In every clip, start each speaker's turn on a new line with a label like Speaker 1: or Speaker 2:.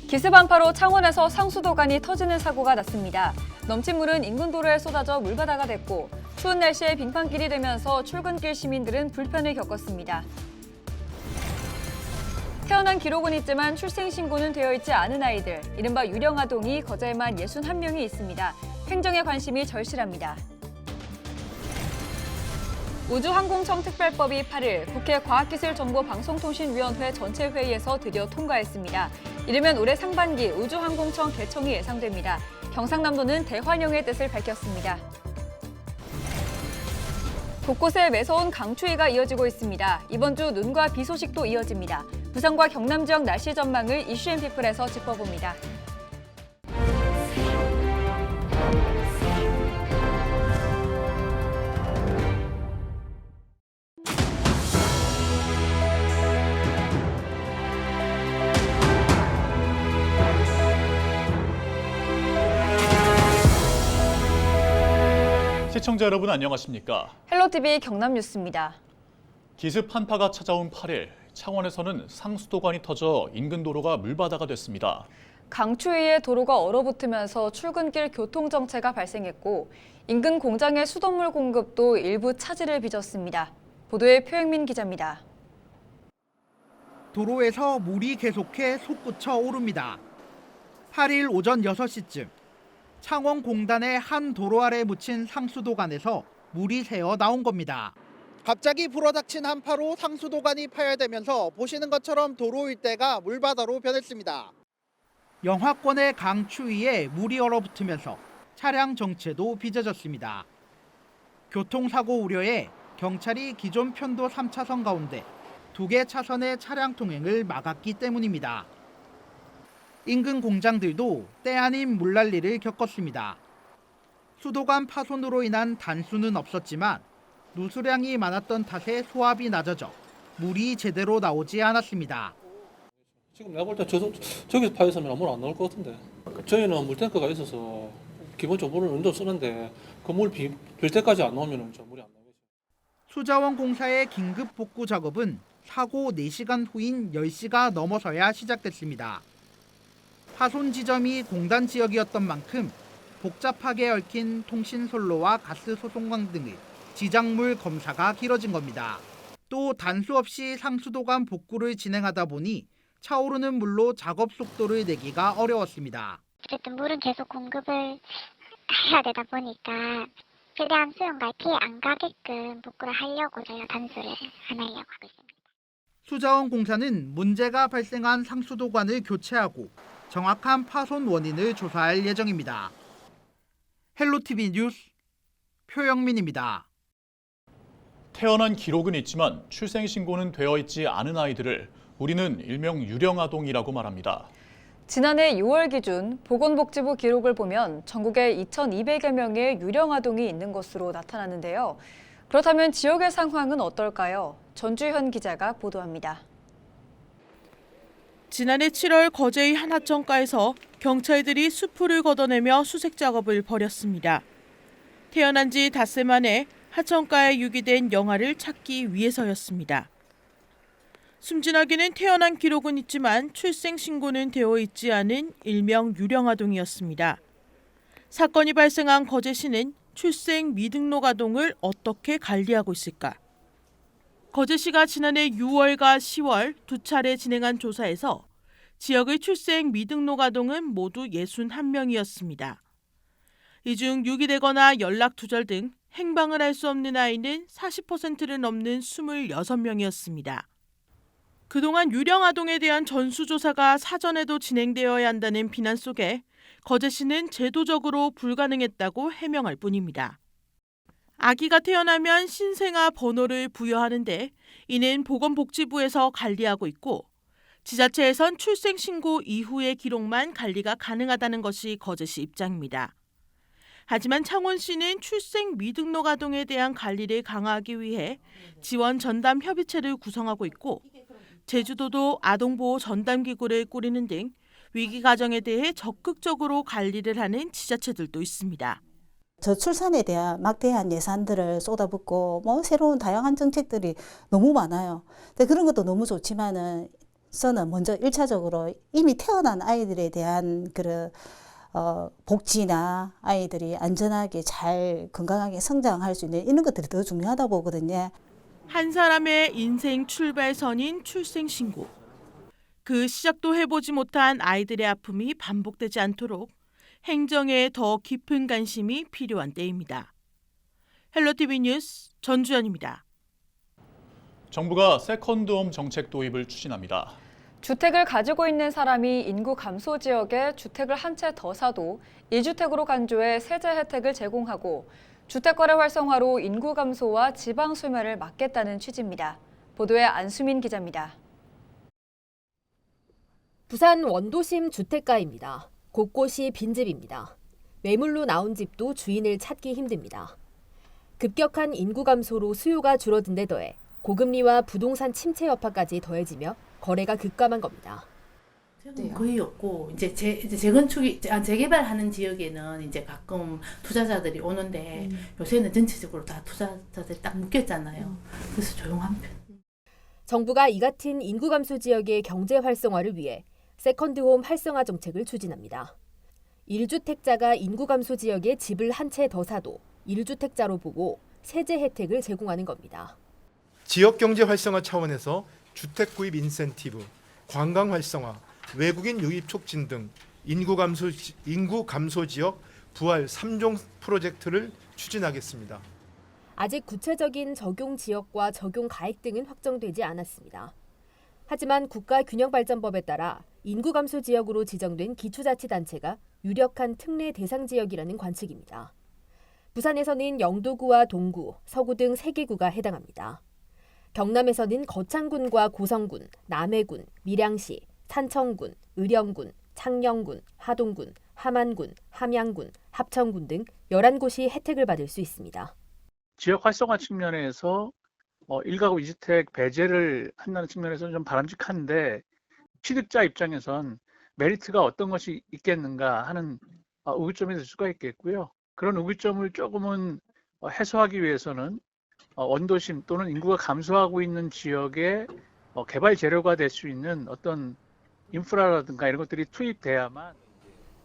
Speaker 1: 기습 한파로 창원에서 상수도관이 터지는 사고가 났습니다. 넘친 물은 인근 도로에 쏟아져 물바다가 됐고 추운 날씨에 빙판길이 되면서 출근길 시민들은 불편을 겪었습니다. 태어난 기록은 있지만 출생신고는 되어 있지 않은 아이들, 이른바 유령아동이 거제에만 61명이 있습니다. 행정에 관심이 절실합니다. 우주항공청 특별법이 8일 국회 과학기술정보방송통신위원회 전체 회의에서 드디어 통과했습니다. 이르면 올해 상반기 우주항공청 개청이 예상됩니다. 경상남도는 대환영의 뜻을 밝혔습니다. 곳곳에 매서운 강추위가 이어지고 있습니다. 이번 주 눈과 비 소식도 이어집니다. 부산과 경남 지역 날씨 전망을 이슈앤피플에서 짚어봅니다.
Speaker 2: 시청자 여러분 안녕하십니까?
Speaker 1: 헬로티비 경남뉴스입니다.
Speaker 2: 기습 한파가 찾아온 8일, 창원에서는 상수도관이 터져 인근 도로가 물바다가 됐습니다.
Speaker 1: 강추위에 도로가 얼어붙으면서 출근길 교통정체가 발생했고 인근 공장의 수돗물 공급도 일부 차질을 빚었습니다. 보도에 표영민 기자입니다.
Speaker 3: 도로에서 물이 계속해 솟구쳐 오릅니다. 8일 오전 6시쯤 창원 공단의 한 도로 아래 묻힌 상수도관에서 물이 새어 나온 겁니다. 갑자기 불어닥친 한파로 상수도관이 파열되면서 보시는 것처럼 도로 일대가 물바다로 변했습니다. 영하권의 강추위에 물이 얼어붙으면서 차량 정체도 빚어졌습니다. 교통사고 우려에 경찰이 기존 편도 3차선 가운데 2개 차선의 차량 통행을 막았기 때문입니다. 인근 공장들도 때 아닌 물난리를 겪었습니다. 수도관 파손으로 인한 단수는 없었지만 누수량이 많았던 탓에 소압이 낮아져 물이 제대로 나오지 않았습니다.
Speaker 4: 지금 내가 볼 때 저기서 파였으면 아무나 안 나올 것 같은데. 저희는 물탱크가 있어서 기본적으로 물을 어느 정도 쓰는데 그 물 빌 때까지 안 나오면 저 물이 안 나오겠죠.
Speaker 3: 수자원 공사의 긴급 복구 작업은 사고 4시간 후인 10시가 넘어서야 시작됐습니다. 파손 지점이 공단 지역이었던 만큼 복잡하게 얽힌 통신선로와 가스 소송망 등의 지작물 검사가 길어진 겁니다. 또 단수 없이 상수도관 복구를 진행하다 보니 차오르는 물로 작업 속도를 내기가 어려웠습니다.
Speaker 5: 어쨌든 물은 계속 공급을 해야 되다 보니까 최대한 수용갈 피해 안 가게끔 복구를 하려고 저희가 단수를 안 하려고 하고 있습니다.
Speaker 3: 수자원 공사는 문제가 발생한 상수도관을 교체하고 정확한 파손 원인을 조사할 예정입니다. 헬로티비 뉴스 표영민입니다.
Speaker 2: 태어난 기록은 있지만 출생신고는 되어 있지 않은 아이들을 우리는 일명 유령아동이라고 말합니다.
Speaker 1: 지난해 6월 기준 보건복지부 기록을 보면 전국에 2,200여 명의 유령아동이 있는 것으로 나타나는데요. 그렇다면 지역의 상황은 어떨까요? 전주현 기자가 보도합니다.
Speaker 6: 지난해 7월 거제의 한 하천가에서 경찰들이 수풀을 걷어내며 수색 작업을 벌였습니다. 태어난 지 닷새 만에 하천가에 유기된 영아를 찾기 위해서였습니다. 숨진 아기는 태어난 기록은 있지만 출생 신고는 되어 있지 않은 일명 유령아동이었습니다. 사건이 발생한 거제시는 출생 미등록 아동을 어떻게 관리하고 있을까? 거제시가 지난해 6월과 10월 두 차례 진행한 조사에서 지역의 출생 미등록 아동은 모두 61명이었습니다. 이 중 유기되거나 연락 두절 등 행방을 알 수 없는 아이는 40%를 넘는 26명이었습니다. 그동안 유령 아동에 대한 전수조사가 사전에도 진행되어야 한다는 비난 속에 거제시는 제도적으로 불가능했다고 해명할 뿐입니다. 아기가 태어나면 신생아 번호를 부여하는데 이는 보건복지부에서 관리하고 있고 지자체에선 출생신고 이후의 기록만 관리가 가능하다는 것이 거제시 입장입니다. 하지만 창원시는 출생 미등록 아동에 대한 관리를 강화하기 위해 지원 전담 협의체를 구성하고 있고 제주도도 아동보호 전담기구를 꾸리는 등 위기 가정에 대해 적극적으로 관리를 하는 지자체들도 있습니다.
Speaker 7: 저출산에 대한 막대한 예산들을 쏟아붓고 새로운 다양한 정책들이 너무 많아요. 근데 그런 것도 너무 좋지만은 서는 먼저 1차적으로 이미 태어난 아이들에 대한 그런 복지나 아이들이 안전하게 잘 건강하게 성장할 수 있는 이런 것들이 더 중요하다고 보거든요.
Speaker 6: 한 사람의 인생 출발선인 출생신고. 그 시작도 해보지 못한 아이들의 아픔이 반복되지 않도록 행정에 더 깊은 관심이 필요한 때입니다. 헬로티비 뉴스 전주연입니다.
Speaker 2: 정부가 세컨드홈 정책 도입을 추진합니다.
Speaker 1: 주택을 가지고 있는 사람이 인구 감소 지역에 주택을 한 채 더 사도 1주택으로 간주해 세제 혜택을 제공하고 주택거래 활성화로 인구 감소와 지방 소멸을 막겠다는 취지입니다. 보도에 안수민 기자입니다.
Speaker 8: 부산 원도심 주택가입니다. 곳곳이 빈집입니다. 매물로 나온 집도 주인을 찾기 힘듭니다. 급격한 인구 감소로 수요가 줄어든 데 더해 고금리와 부동산 침체 여파까지 더해지며 거래가 급감한 겁니다.
Speaker 9: 거의 없고 이제 재건축이 재개발하는 지역에는 이제 가끔 투자자들이 오는데 요새는 전체적으로 다 투자자들이 딱 묶였잖아요. 그래서 조용한 편.
Speaker 8: 정부가 이 같은 인구 감소 지역의 경제 활성화를 위해 세컨드홈 활성화 정책을 추진합니다. 1주택자가 인구 감소 지역에 집을 한 채 더 사도 1주택자로 보고 세제 혜택을 제공하는 겁니다.
Speaker 10: 지역 경제 활성화 차원에서 주택 구입 인센티브, 관광 활성화, 외국인 유입 촉진 등 인구 감소 지역 부활 3종 프로젝트를 추진하겠습니다.
Speaker 8: 아직 구체적인 적용 지역과 적용 가액 등은 확정되지 않았습니다. 하지만 국가균형발전법에 따라 인구 감소 지역으로 지정된 기초자치단체가 유력한 특례 대상 지역이라는 관측입니다. 부산에서는 영도구와 동구, 서구 등 3개구가 해당합니다. 경남에서는 거창군과 고성군, 남해군, 밀양시, 산청군, 의령군, 창녕군, 하동군, 함안군, 함양군, 합천군 등 11곳이 혜택을 받을 수 있습니다.
Speaker 11: 지역 활성화 측면에서 1가구 2주택 배제를 한다는 측면에서는 좀 바람직한데 취득자 입장에선 메리트가 어떤 것이 있겠는가 하는 의구점이 될 수가 있겠고요. 그런 의구점을 조금은 해소하기 위해서는 원도심 또는 인구가 감소하고 있는 지역의 개발 재료가 될 수 있는 어떤 인프라라든가 이런 것들이 투입돼야만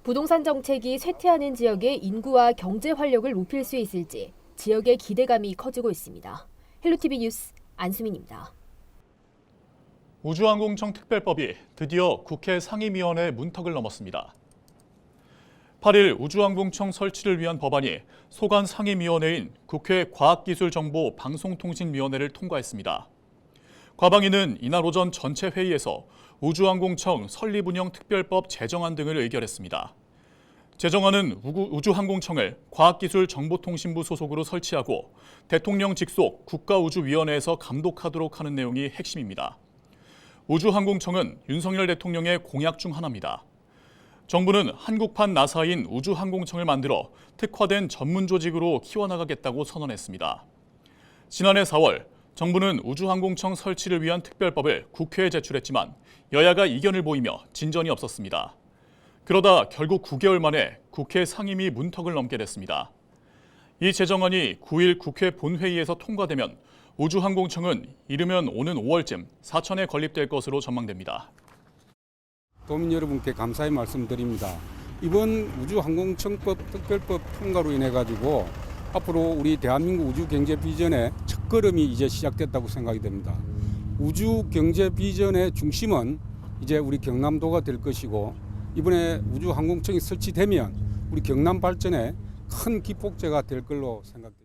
Speaker 8: 부동산 정책이 쇠퇴하는 지역의 인구와 경제 활력을 높일 수 있을지 지역의 기대감이 커지고 있습니다. 헬로티비 뉴스 안수민입니다.
Speaker 2: 우주항공청 특별법이 드디어 국회 상임위원회 문턱을 넘었습니다. 8일 우주항공청 설치를 위한 법안이 소관 상임위원회인 국회 과학기술정보방송통신위원회를 통과했습니다. 과방위는 이날 오전 전체 회의에서 우주항공청 설립운영 특별법 제정안 등을 의결했습니다. 제정안은 우주항공청을 과학기술정보통신부 소속으로 설치하고 대통령 직속 국가우주위원회에서 감독하도록 하는 내용이 핵심입니다. 우주항공청은 윤석열 대통령의 공약 중 하나입니다. 정부는 한국판 나사인 우주항공청을 만들어 특화된 전문 조직으로 키워나가겠다고 선언했습니다. 지난해 4월 정부는 우주항공청 설치를 위한 특별법을 국회에 제출했지만 여야가 이견을 보이며 진전이 없었습니다. 그러다 결국 9개월 만에 국회 상임위 문턱을 넘게 됐습니다. 이 제정안이 9일 국회 본회의에서 통과되면 우주항공청은 이르면 오는 5월쯤 사천에 건립될 것으로 전망됩니다.
Speaker 12: 도민 여러분께 감사의 말씀드립니다. 이번 우주항공청법 특별법 통과로 인해 가지고 앞으로 우리 대한민국 우주 경제 비전의 첫걸음이 이제 시작됐다고 생각이 됩니다. 우주 경제 비전의 중심은 이제 우리 경남도가 될 것이고 이번에 우주항공청이 설치되면 우리 경남 발전에 큰 기폭제가 될 걸로 생각됩니다.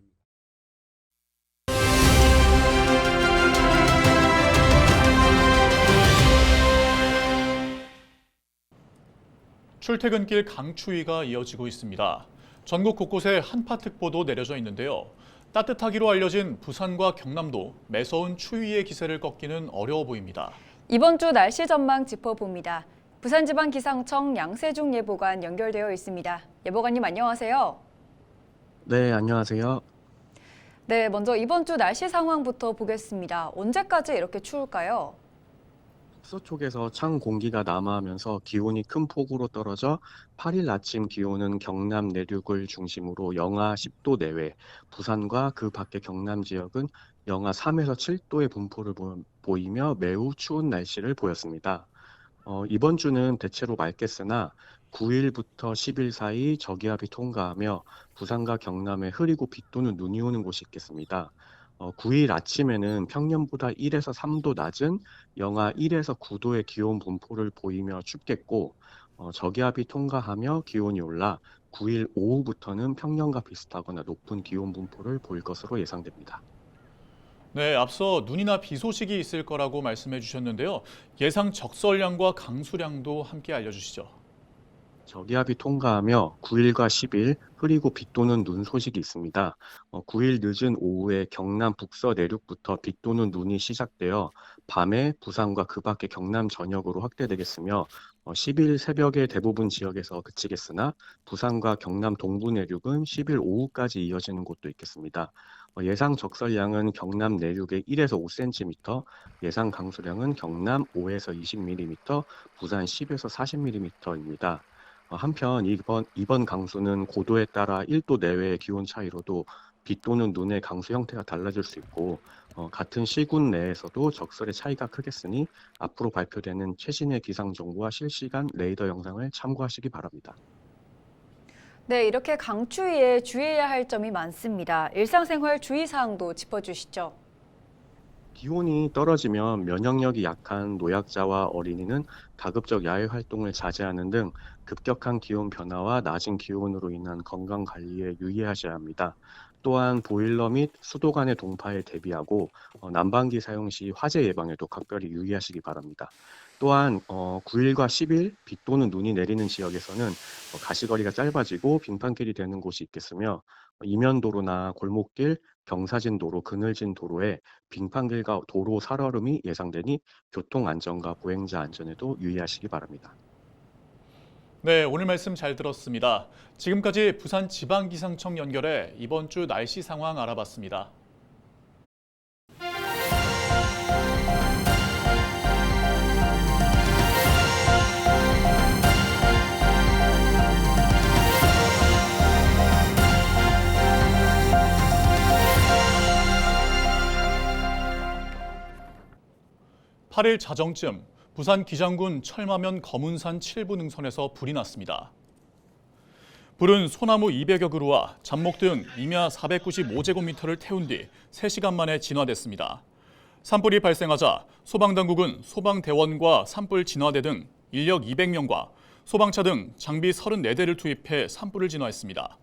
Speaker 2: 출퇴근길 강추위가 이어지고 있습니다. 전국 곳곳에 한파특보도 내려져 있는데요. 따뜻하기로 알려진 부산과 경남도 매서운 추위의 기세를 꺾기는 어려워 보입니다.
Speaker 1: 이번 주 날씨 전망 짚어봅니다. 부산지방기상청 양세중 예보관 연결되어 있습니다. 예보관님 안녕하세요.
Speaker 13: 네, 안녕하세요.
Speaker 1: 네, 먼저 이번 주 날씨 상황부터 보겠습니다. 언제까지 이렇게 추울까요?
Speaker 13: 서쪽에서 찬 공기가 남하하면서 기온이 큰 폭으로 떨어져 8일 아침 기온은 경남 내륙을 중심으로 영하 10도 내외, 부산과 그 밖의 경남 지역은 영하 3에서 7도의 분포를 보이며 매우 추운 날씨를 보였습니다. 이번 주는 대체로 맑겠으나 9일부터 10일 사이 저기압이 통과하며 부산과 경남에 흐리고 비 또는 눈이 오는 곳이 있겠습니다. 9일 아침에는 평년보다 1에서 3도 낮은 영하 1에서 9도의 기온 분포를 보이며 춥겠고 저기압이 통과하며 기온이 올라 9일 오후부터는 평년과 비슷하거나 높은 기온 분포를 보일 것으로 예상됩니다.
Speaker 2: 네, 앞서 눈이나 비 소식이 있을 거라고 말씀해 주셨는데요. 예상 적설량과 강수량도 함께 알려주시죠.
Speaker 13: 저기압이 통과하며 9일과 10일 흐리고 비 또는 눈 소식이 있습니다. 9일 늦은 오후에 경남 북서 내륙부터 비 또는 눈이 시작되어 밤에 부산과 그 밖의 경남 전역으로 확대되겠으며 10일 새벽에 대부분 지역에서 그치겠으나 부산과 경남 동부 내륙은 10일 오후까지 이어지는 곳도 있겠습니다. 예상 적설량은 경남 내륙의 1에서 5cm, 예상 강수량은 경남 5에서 20mm, 부산 10에서 40mm입니다. 한편 이번 강수는 고도에 따라 1도 내외의 기온 차이로도 비 또는 눈의 강수 형태가 달라질 수 있고 같은 시군 내에서도 적설의 차이가 크겠으니 앞으로 발표되는 최신의 기상 정보와 실시간 레이더 영상을 참고하시기 바랍니다.
Speaker 1: 네, 이렇게 강추위에 주의해야 할 점이 많습니다. 일상생활 주의사항도 짚어주시죠.
Speaker 13: 기온이 떨어지면 면역력이 약한 노약자와 어린이는 가급적 야외 활동을 자제하는 등 급격한 기온 변화와 낮은 기온으로 인한 건강 관리에 유의하셔야 합니다. 또한 보일러 및 수도관의 동파에 대비하고 난방기 사용 시 화재 예방에도 각별히 유의하시기 바랍니다. 또한 9일과 10일 비 또는 눈이 내리는 지역에서는 가시거리가 짧아지고 빙판길이 되는 곳이 있겠으며 이면도로나 골목길, 경사진 도로, 그늘진 도로에 빙판길과 도로 살얼음이 예상되니 교통 안전과 보행자 안전에도 유의하시기 바랍니다.
Speaker 2: 네, 오늘 말씀 잘 들었습니다. 지금까지 부산지방기상청 연결해 이번 주 날씨 상황 알아봤습니다. (8일) 자정쯤 부산 기장군 철마면 검운산 7부 능선에서 불이 났습니다. 불은 소나무 200여 그루와 잡목 등 임야 495제곱미터를 태운 뒤 3시간 만에 진화됐습니다. 산불이 발생하자 소방당국은 소방대원과 산불 진화대 등 인력 200명과 소방차 등 장비 34대를 투입해 산불을 진화했습니다.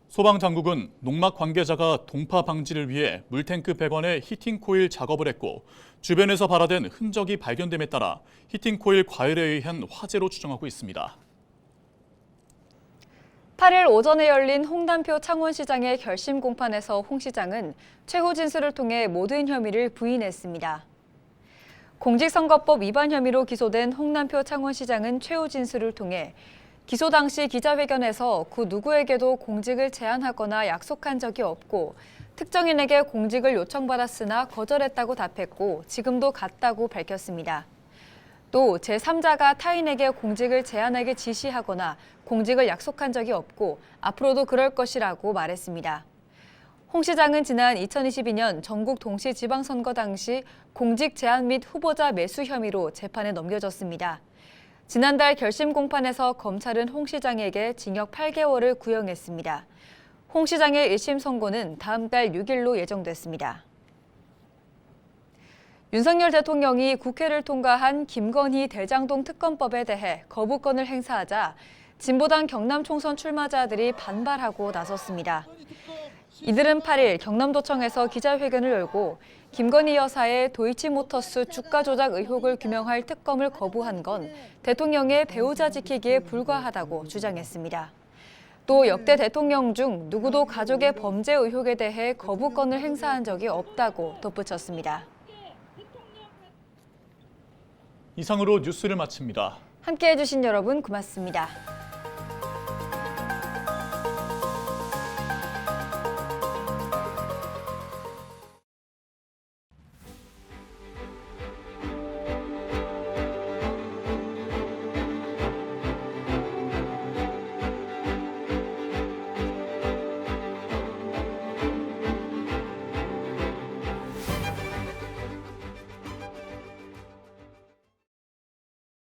Speaker 2: 소방당국은 농막 관계자가 동파 방지를 위해 물탱크 100원에 히팅 코일 작업을 했고 주변에서 발화된 흔적이 발견됨에 따라 히팅 코일 과열에 의한 화재로 추정하고 있습니다.
Speaker 1: 8일 오전에 열린 홍단표 창원시장의 결심 공판에서 홍 시장은 최후 진술을 통해 모든 혐의를 부인했습니다. 공직선거법 위반 혐의로 기소된 홍남표 창원시장은 최후 진술을 통해 기소 당시 기자회견에서 그 누구에게도 공직을 제안하거나 약속한 적이 없고 특정인에게 공직을 요청받았으나 거절했다고 답했고 지금도 같다고 밝혔습니다. 또 제3자가 타인에게 공직을 제안하게 지시하거나 공직을 약속한 적이 없고 앞으로도 그럴 것이라고 말했습니다. 홍 시장은 지난 2022년 전국 동시지방선거 당시 공직 제안 및 후보자 매수 혐의로 재판에 넘겨졌습니다. 지난달 결심 공판에서 검찰은 홍 시장에게 징역 8개월을 구형했습니다. 홍 시장의 1심 선고는 다음 달 6일로 예정됐습니다. 윤석열 대통령이 국회를 통과한 김건희 대장동 특검법에 대해 거부권을 행사하자 진보당 경남 총선 출마자들이 반발하고 나섰습니다. 이들은 8일 경남도청에서 기자회견을 열고 김건희 여사의 도이치모터스 주가 조작 의혹을 규명할 특검을 거부한 건 대통령의 배우자 지키기에 불과하다고 주장했습니다. 또 역대 대통령 중 누구도 가족의 범죄 의혹에 대해 거부권을 행사한 적이 없다고 덧붙였습니다.
Speaker 2: 이상으로 뉴스를 마칩니다.
Speaker 1: 함께해 주신 여러분 고맙습니다.